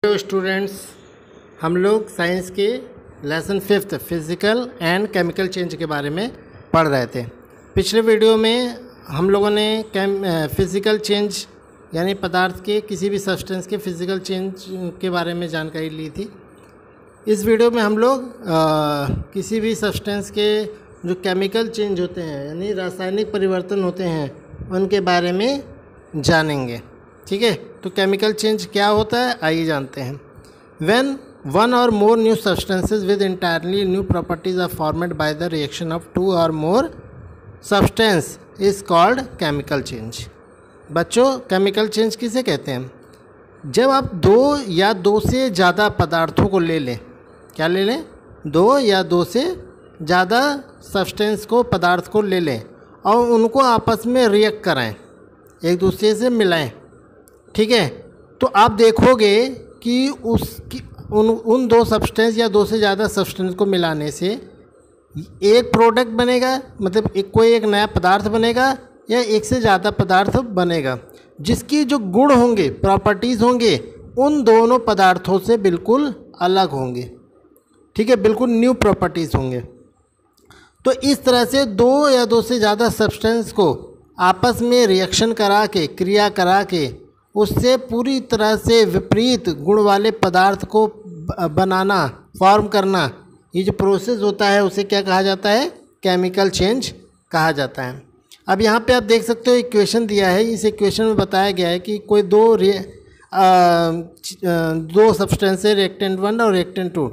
Hello students, हम लोग science के lesson 5th physical and chemical change के बारे में पढ़ रहे थे। पिछले वीडियो में हम लोगों ने फिज़िकल चेंज यानी पदार्थ के किसी भी सब्सटेंस के फिज़िकल चेंज के बारे में जानकारी ली थी। इस वीडियो में हम लोग किसी भी सब्सटेंस के जो केमिकल चेंज होते हैं यानी रासायनिक परिवर्तन होते हैं उनके बारे में जानेंगे। ठीक है, तो केमिकल चेंज क्या होता है आइए जानते हैं। When one or more new substances with entirely new properties are formed by the reaction of two or more substance is called chemical change. बच्चों, केमिकल चेंज किसे कहते हैं? जब आप दो या दो से ज़्यादा पदार्थों को ले लें, क्या ले लें? दो या दो से ज़्यादा सब्सटेंस को, पदार्थ को ले लें और उनको आपस में रिएक्ट कराएं, एक दूसरे से मिलाएं। ठीक है, तो आप देखोगे कि उन दो सब्सटेंस या दो से ज़्यादा सब्सटेंस को मिलाने से एक प्रोडक्ट बनेगा, मतलब कोई एक नया पदार्थ बनेगा या एक से ज़्यादा पदार्थ बनेगा जिसकी जो गुण होंगे, प्रॉपर्टीज़ होंगे, उन दोनों पदार्थों से बिल्कुल अलग होंगे। ठीक है, बिल्कुल न्यू प्रॉपर्टीज़ होंगे। तो इस तरह से दो या दो से ज़्यादा सब्सटेंस को आपस में रिएक्शन करा के, क्रिया करा के, उससे पूरी तरह से विपरीत गुण वाले पदार्थ को बनाना, फॉर्म करना, ये जो प्रोसेस होता है उसे क्या कहा जाता है? केमिकल चेंज कहा जाता है। अब यहाँ पे आप देख सकते हो इक्वेशन दिया है। इस इक्वेशन में बताया गया है कि कोई दो सब्सटेंस है, रिएक्टेंट 1 और रिएक्टेंट 2।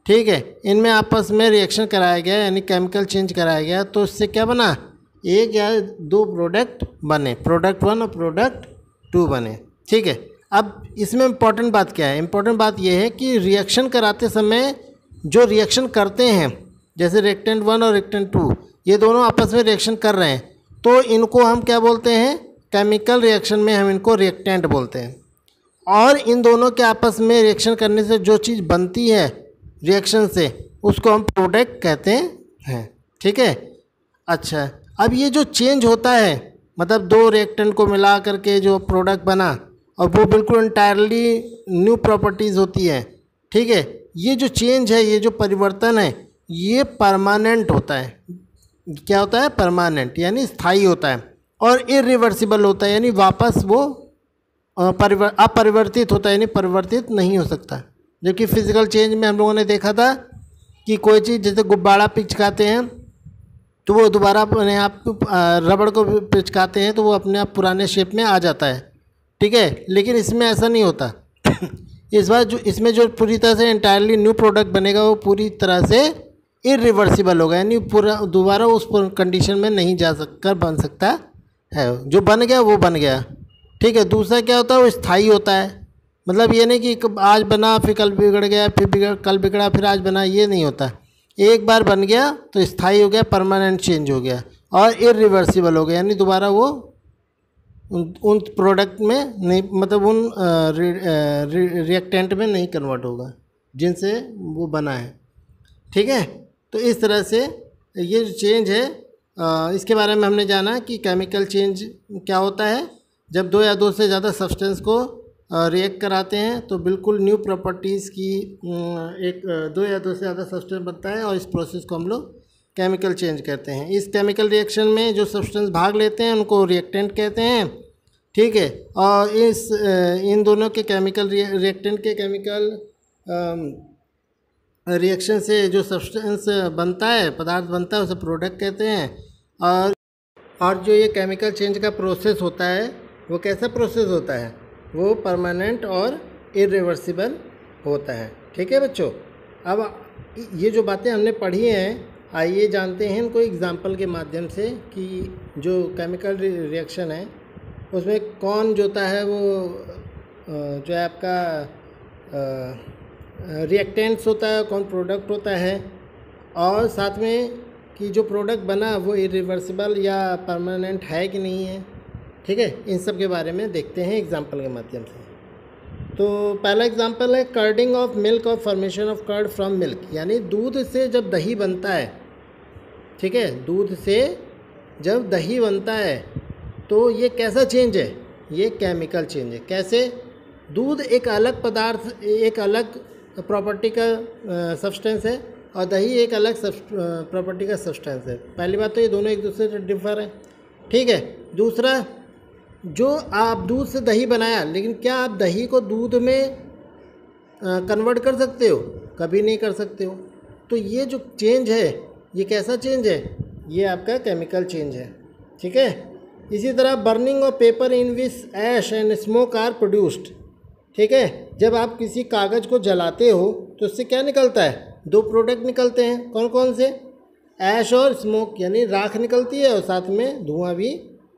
ठीक है, इनमें आपस में रिएक्शन कराया गया यानी केमिकल चेंज कराया गया, तो इससे क्या बना? एक या दो प्रोडक्ट बने, प्रोडक्ट 1 और प्रोडक्ट 2 बने। ठीक है, अब इसमें इम्पॉर्टेंट बात क्या है? इम्पॉर्टेंट बात यह है कि रिएक्शन कराते समय जो रिएक्शन करते हैं, जैसे रिएक्टेंट 1 और रिएक्टेंट 2, ये दोनों आपस में रिएक्शन कर रहे हैं, तो इनको हम क्या बोलते हैं? केमिकल रिएक्शन में हम इनको रिएक्टेंट बोलते हैं। और इन दोनों के आपस में रिएक्शन करने से जो चीज़ बनती है रिएक्शन से, उसको हम प्रोडक्ट कहते हैं। ठीक है, अच्छा, अब ये जो चेंज होता है, मतलब दो रिएक्टेंट को मिला करके जो प्रोडक्ट बना और वो बिल्कुल इंटायरली न्यू प्रॉपर्टीज़ होती है। ठीक है, ये जो चेंज है, ये जो परिवर्तन है, ये परमानेंट होता है। क्या होता है? परमानेंट, यानी स्थायी होता है। और इरिवर्सिबल होता है, यानी वापस वो अपरिवर्तित होता है, यानी परिवर्तित नहीं हो सकता। जबकि फिजिकल चेंज में हम लोगों ने देखा था कि कोई चीज़, जैसे गुब्बारा पिचकाते हैं तो वो दोबारा अपने आप, रबड़ को पिचकाते हैं तो वो अपने आप पुराने शेप में आ जाता है। ठीक है, लेकिन इसमें ऐसा नहीं होता। इस बार इसमें जो पूरी तरह से इंटायरली न्यू प्रोडक्ट बनेगा वो पूरी तरह से इरिवर्सिबल होगा, यानी पूरा दोबारा उस कंडीशन में नहीं जा सककर बन सकता है। जो बन गया वो बन गया। ठीक है, दूसरा क्या होता है? वो स्थायी होता है। मतलब ये नहीं कि आज बना फिर कल बिगड़ गया, फिर कल बिगड़ा फिर आज बना, ये नहीं होता। एक बार बन गया तो स्थायी हो गया, परमानेंट चेंज हो गया, और इरिवर्सिबल हो गया, यानी दोबारा वो उन प्रोडक्ट में नहीं, मतलब उन रिएक्टेंट में नहीं कन्वर्ट होगा जिनसे वो बना है। ठीक है, तो इस तरह से ये जो चेंज है, इसके बारे में हमने जाना कि केमिकल चेंज क्या होता है। जब दो या दो से ज़्यादा सब्सटेंस को रिएक्ट कराते हैं तो बिल्कुल न्यू प्रॉपर्टीज़ की दो या दो से ज़्यादा सब्सटेंस बनता है, और इस प्रोसेस को हम लोग केमिकल चेंज कहते हैं। इस केमिकल रिएक्शन में जो सब्सटेंस भाग लेते हैं उनको रिएक्टेंट कहते हैं। ठीक है, और इन दोनों के केमिकल रिएक्टेंट के केमिकल रिएक्शन से जो सब्सटेंस बनता है, पदार्थ बनता है, उसे प्रोडक्ट कहते हैं। और जो ये केमिकल चेंज का प्रोसेस होता है वो कैसा प्रोसेस होता है? वो परमानेंट और इरिवर्सिबल होता है। ठीक है बच्चों, अब ये जो बातें हमने पढ़ी हैं, आइए जानते हैं इनको एग्जाम्पल के माध्यम से कि जो केमिकल रिएक्शन है उसमें कौन जो होता है वो जो है आपका रिएक्टेंट्स होता है, कौन प्रोडक्ट होता है, और साथ में कि जो प्रोडक्ट बना वो इरिवर्सिबल या परमानेंट है कि नहीं है। ठीक है, इन सब के बारे में देखते हैं एग्जाम्पल के माध्यम से। तो पहला एग्जाम्पल है कर्डिंग ऑफ मिल्क और formation of curd from milk, यानी दूध से जब दही बनता है। ठीक है, दूध से जब दही बनता है तो ये कैसा चेंज है? ये केमिकल चेंज है। कैसे? दूध एक अलग पदार्थ, एक अलग प्रॉपर्टी का सब्सटेंस है और दही एक अलग प्रॉपर्टी का सब्सटेंस है। पहली बात तो ये दोनों एक दूसरे से डिफर है, ठीक है। दूसरा, जो आप दूध से दही बनाया, लेकिन क्या आप दही को दूध में कन्वर्ट कर सकते हो? कभी नहीं कर सकते हो। तो ये जो चेंज है, ये कैसा चेंज है? ये आपका केमिकल चेंज है, ठीक है। इसी तरह burning of paper in which ash and smoke are produced, ठीक है। जब आप किसी कागज़ को जलाते हो तो उससे क्या निकलता है? दो प्रोडक्ट निकलते हैं। कौन कौन से? ऐश और स्मोक, यानी राख निकलती है और साथ में धुआं भी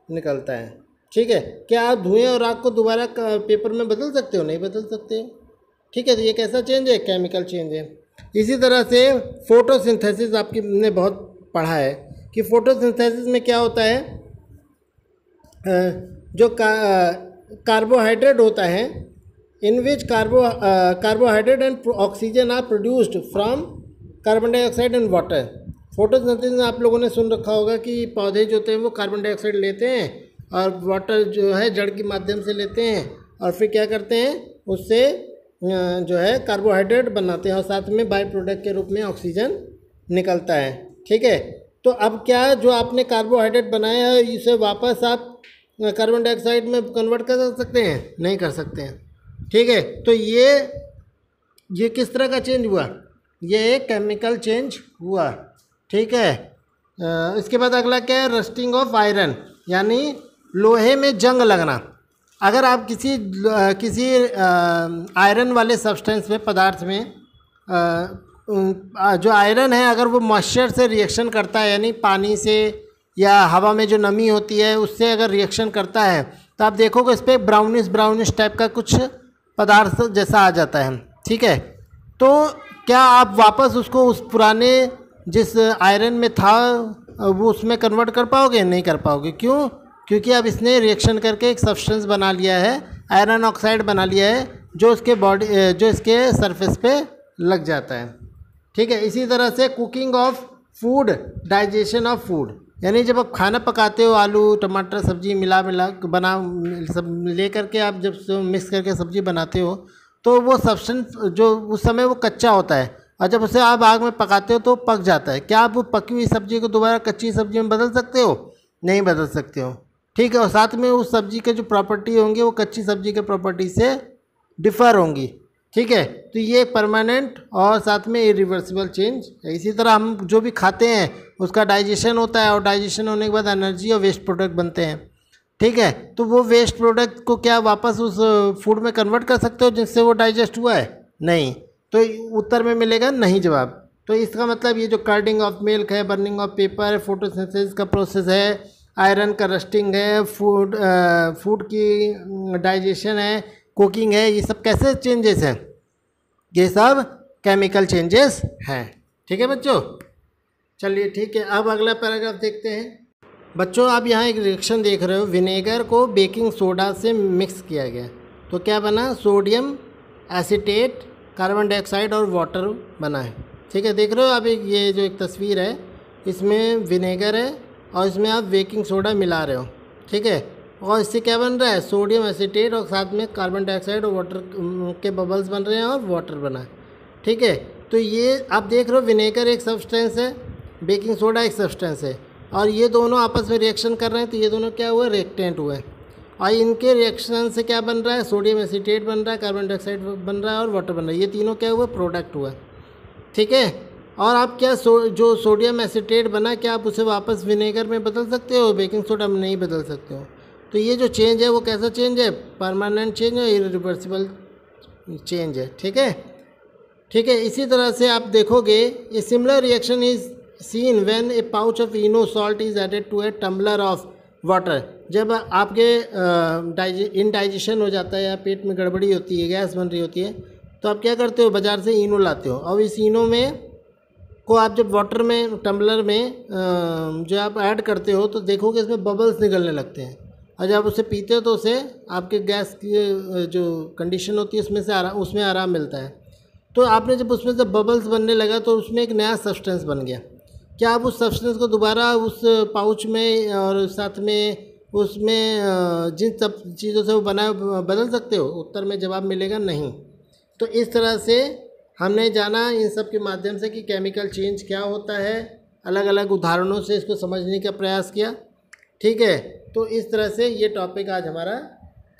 निकलता है, ठीक है। क्या आप धुएं और राख को दोबारा पेपर में बदल सकते हो? नहीं बदल सकते हो, ठीक है। तो ये कैसा चेंज है? केमिकल चेंज है। इसी तरह से फोटोसिंथेसिस आपकी ने बहुत पढ़ा है कि फोटोसिंथेसिस में क्या होता है, जो कार्बोहाइड्रेट होता है, in which carbohydrate and oxygen are produced from carbon dioxide and water. Photosynthesis में आप लोगों ने सुन रखा होगा कि पौधे जो होते हैं वो कार्बन डाइऑक्साइड लेते हैं और वाटर जो है जड़ के माध्यम से लेते हैं और फिर क्या करते हैं, उससे जो है कार्बोहाइड्रेट बनाते हैं और साथ में बाई प्रोडक्ट के रूप में ऑक्सीजन निकलता है, ठीक है। तो अब क्या, जो आपने कार्बोहाइड्रेट बनाया है इसे वापस आप कार्बन डाइऑक्साइड में कन्वर्ट कर सकते हैं? नहीं कर सकते हैं, ठीक है। तो ये किस तरह का चेंज हुआ? ये एक केमिकल चेंज हुआ, ठीक है। इसके बाद अगला क्या है? रस्टिंग ऑफ आयरन, यानी लोहे में जंग लगना। अगर आप किसी आयरन वाले सब्सटेंस में, पदार्थ में जो आयरन है, अगर वो मॉइस्चर से रिएक्शन करता है, यानी पानी से या हवा में जो नमी होती है उससे अगर रिएक्शन करता है, तो आप देखोगे इस पर ब्राउनिश टाइप का कुछ पदार्थ जैसा आ जाता है, ठीक है। तो क्या आप वापस उसको उस पुराने जिस आयरन में था वो उसमें कन्वर्ट कर पाओगे? नहीं कर पाओगे। क्यों? क्योंकि अब इसने रिएक्शन करके एक सब्सटेंस बना लिया है, आयरन ऑक्साइड बना लिया है, जो इसके सरफेस पे लग जाता है, ठीक है। इसी तरह से cooking of food, digestion of food, यानी जब आप खाना पकाते हो, आलू टमाटर सब्जी मिला सब ले करके आप जब मिक्स करके सब्जी बनाते हो तो वो सब्सटेंस जो उस समय वो कच्चा होता है और जब उसे आप आग में पकाते हो तो पक जाता है। क्या आप वो पकी हुई सब्जी को दोबारा कच्ची सब्जी में बदल सकते हो? नहीं बदल सकते हो, ठीक है। और साथ में उस सब्जी के जो प्रॉपर्टी होंगी वो कच्ची सब्जी के प्रॉपर्टी से डिफ़र होंगी, ठीक है। तो ये परमानेंट और साथ में इरिवर्सिबल चेंज है। इसी तरह हम जो भी खाते हैं उसका डाइजेशन होता है और डाइजेशन होने के बाद एनर्जी और वेस्ट प्रोडक्ट बनते हैं, ठीक है। तो वो वेस्ट प्रोडक्ट को क्या वापस उस फूड में कन्वर्ट कर सकते हो जिससे वो डाइजेस्ट हुआ है? नहीं। तो उत्तर में मिलेगा नहीं जवाब। तो इसका मतलब ये जो कर्डिंग ऑफ मिल्क है, बर्निंग ऑफ पेपर, फोटोसिंथेसिस का प्रोसेस है, आयरन का रस्टिंग है, फूड की डाइजेशन है, कुकिंग है, ये सब कैसे चेंजेस हैं? ये सब केमिकल चेंजेस हैं, ठीक है बच्चों। चलिए ठीक है, अब अगला पैराग्राफ देखते हैं। बच्चों आप यहाँ एक रिएक्शन देख रहे हो, विनेगर को बेकिंग सोडा से मिक्स किया गया तो क्या बना? सोडियम एसीटेट, कार्बन डाइऑक्साइड और वाटर बना है, ठीक है। देख रहे हो आप, ये जो एक तस्वीर है इसमें विनेगर है और इसमें आप बेकिंग सोडा मिला रहे हो, ठीक है। और इससे क्या बन रहा है? सोडियम एसीटेट और साथ में कार्बन डाइऑक्साइड और वाटर के बबल्स बन रहे हैं और वाटर बना है, ठीक है। तो ये आप देख रहे हो, विनेगर एक सब्सटेंस है, बेकिंग सोडा एक सब्सटेंस है और ये दोनों आपस में रिएक्शन कर रहे हैं तो ये दोनों क्या हुए? रिएक्टेंट हुए। और इनके रिएक्शन से क्या बन रहा है? सोडियम एसीटेट बन रहा है, कार्बन डाइऑक्साइड बन रहा है और वाटर बन रहा है। ये तीनों क्या हुए? प्रोडक्ट हुआ, ठीक है। और आप क्या जो सोडियम एसीटेट बना, क्या आप उसे वापस विनेगर में बदल सकते हो? बेकिंग सोडा में नहीं बदल सकते हो। तो ये जो चेंज है वो कैसा चेंज है? परमानेंट चेंज है, इरिवर्सिबल चेंज है, ठीक है। ठीक है, इसी तरह से आप देखोगे a similar reaction is seen when a pouch of Eno salt is added to a tumbler of water. जब आपके इनडाइजेशन हो जाता है या पेट में गड़बड़ी होती है, गैस बन रही होती है, तो आप क्या करते हो? बाज़ार से इनो लाते हो और इस इनो में को आप जब वाटर में टम्बलर में जो आप ऐड करते हो तो देखोगे इसमें बबल्स निकलने लगते हैं और जब उसे पीते हो तो उसे आपके गैस की जो कंडीशन होती है उसमें आराम मिलता है। तो आपने जब उसमें से बबल्स बनने लगा तो उसमें एक नया सब्सटेंस बन गया। क्या आप उस सब्सटेंस को दोबारा उस पाउच में और साथ में उसमें जिन सब चीज़ों से वो बना बदल सकते हो? उत्तर में जवाब मिलेगा नहीं। तो इस तरह से हमने जाना इन सब के माध्यम से कि केमिकल चेंज क्या होता है, अलग अलग उदाहरणों से इसको समझने का प्रयास किया। ठीक है, तो इस तरह से ये टॉपिक आज हमारा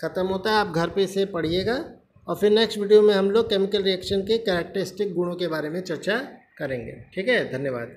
ख़त्म होता है। आप घर पे इसे पढ़िएगा और फिर नेक्स्ट वीडियो में हम लोग केमिकल रिएक्शन के कैरेक्टरिस्टिक गुणों के बारे में चर्चा करेंगे। ठीक है, धन्यवाद।